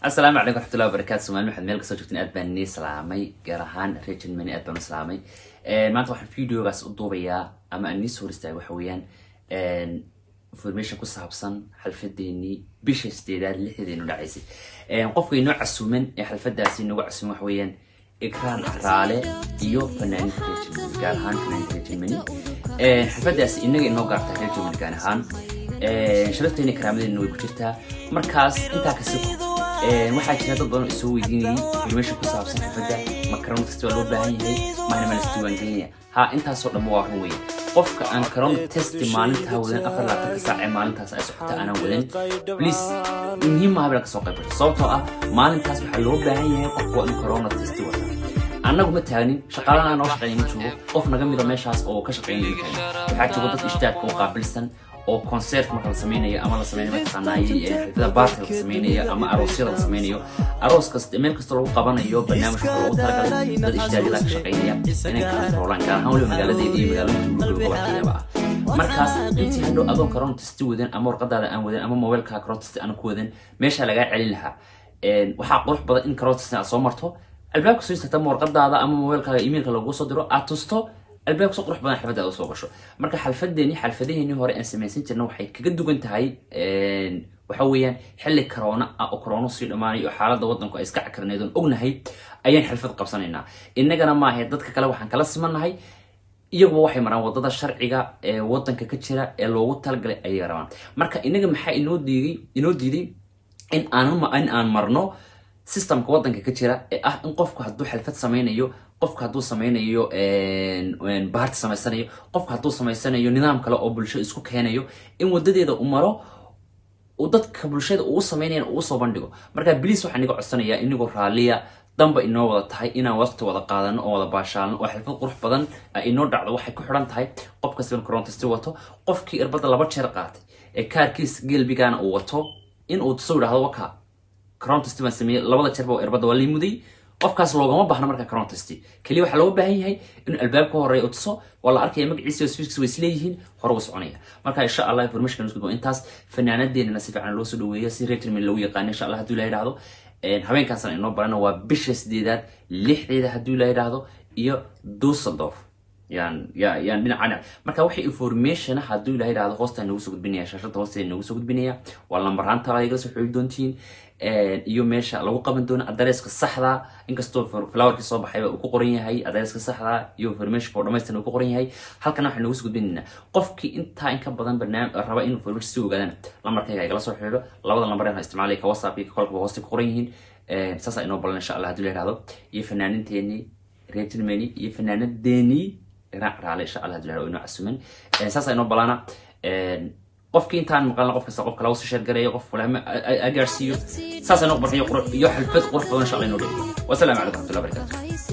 السلام عليكم ورحمة الله وبركاته. سمعني واحد ميل قصة جبتين أدباني سلامي قرهان ريجن مني أدبان سلامي ما توحد فيديو بس أضوبيا أما أني سورستاي وحويان information كوسا بسن حلفة ديني بيش استعداد لحدين ودعيسي قفوا نوع عسومن حلفة داسي نوع عسوم وحويان إكران رالي يو فنان ريجن قرهان فنان ريجن مني حلفة داسي إنه قارت ريجن من قرهان شرفتيني كرامدين إنه يكترتها مركز إنتا كسبه waxaa jira dad badan isoo weydiinayay information ku saabsan xirfadda makaroon test loo baahan yahay maana istuwan kenya ha intaas oo dhan waa run weey qofka aan karoon test maalinta wadan 24 saac maalintaas ay socota ana wadan please muhiim ah baa ka soo qayb qaato sababtoo ah maalintaas waxa loo baahan yahay qofka aan karoon test wada annagu ma taagnin shaqaalaha aan oo shaqeynay joogo qof naga mid ah meeshaas oo ka shaqeynay waxaa joogo dad ishtaag oo qaabilsan oo concert marka la sameeyo ama la sameeyo mataqaanay xaflada baarta la sameeyo ama aroosyada la sameeyo aroos kasta meel kasta lagu qabanayo barnaamij lagu talagalay dad ishtaag la shaqeynaya inay controlaan gaar ahaan magaalada iyo magaalooyinka markaas intii hadhow adoon karoon test wadan ama warqadaada aan wadan ama mobilka karoon test aan ku wadan meesha laga celin lahaa waxa qurux badan in karoon test soo marto albaabka soo istata warqadaada ama mobilkaaga emailka lagu soo diro aad tusto albaabka soo qurux badan xaflada soo gasho marka xalfadeeni hore aan sameeysan jirnay waxay kaga dugan tahay waxa weeyaan xilli corona si dhamaanayo xaaladda wadanku ay iska cakarneedoon ognahay ayaan xalfad qabsanaynaa inagana ma ahayd dadka kale waxaan kala simanahay iyagu waxay maraan wadada sharciga ee wadanka ka jira ee loogu talgalay ay rabaan marka inaga maxay inoo diiday in aan marno systemka wadanka ka jira ee ah in qofku hadduu xalfad sameeyo qofka hadduu sameeyo baart sameysanayo qofka hadduu sameysanayo nidaam kale oo bulsho isku keenayo in wadadeeda u maro oo dadka bulshada uu sameeyeen uu soo bandhigo marka biliis waxaan iga codsanayaa inagoo raaliya damba inoo wada tahay inaan waqti wada qaadano oo wada baashaalno oo xalfad qurux badan inoo dhacdo waxay ku xiran tahay qofka sidoo korontist wato qofkii irbada laba jeer qaatay ee kaarkiis geelbigana uu wato in uu soo yiraahdo waka korontist ma sameeyay labada jeer baa irbada waa liimuday qofkaas loogama baahna marka korontist kaliya waxa loo baahan yahay in albaabka horeeyo tuso wala arkay magaciisa oo switch way isleeyihiin hore u soconaya marka insha Allah information isku intaas fanaanadeena si fiican loo soo dhaweeyo si reetir min loo yaqaan insha Allah haduu la yiraahdo habeenkaas inoo barana waa bisha 8 6 haduu la yiraahdo iyo Düsseldorf yaan dhinacana marka wixii information haduu la yiraahdo hoosta nagu soo gudbinaya shaashada hoosta nagu soo gudbinaya waa lambaranta ayga soo xidhi doontiin iyo meesha lagu qaban doono adreeska saxda inkastoo flowerki soo baxay uu ku qoran yahay adreeska saxda iyo information oo dhamaystiran uu ku qoran yahay halkan waxaan nagu soo gudbinayna qofkii inta in ka badan barnaamij raba in information soo ogaadana lambarkayga ay la soo xiriiro labada lambar ee isticmaalay ka WhatsApp iyo kolka hoosta ku qoran yihiin saas ay noo balan insha Allah hadii la yiraahdo iyo fanaananteeni reetilmeni iyo fanaanadeeni raali insha Allah hadii la yiraahdo inuu casuman saas ay noo balana qofkii intaan maqalna qof kasta qof kale oo soo share gareeyo qof walaal agaarsiyo saas ay noo barxiyo qurux iyo xalfad qurux badan insha Allah inoo dhigay wassalaamu calaykum wa rahmatullahi wa barakatuh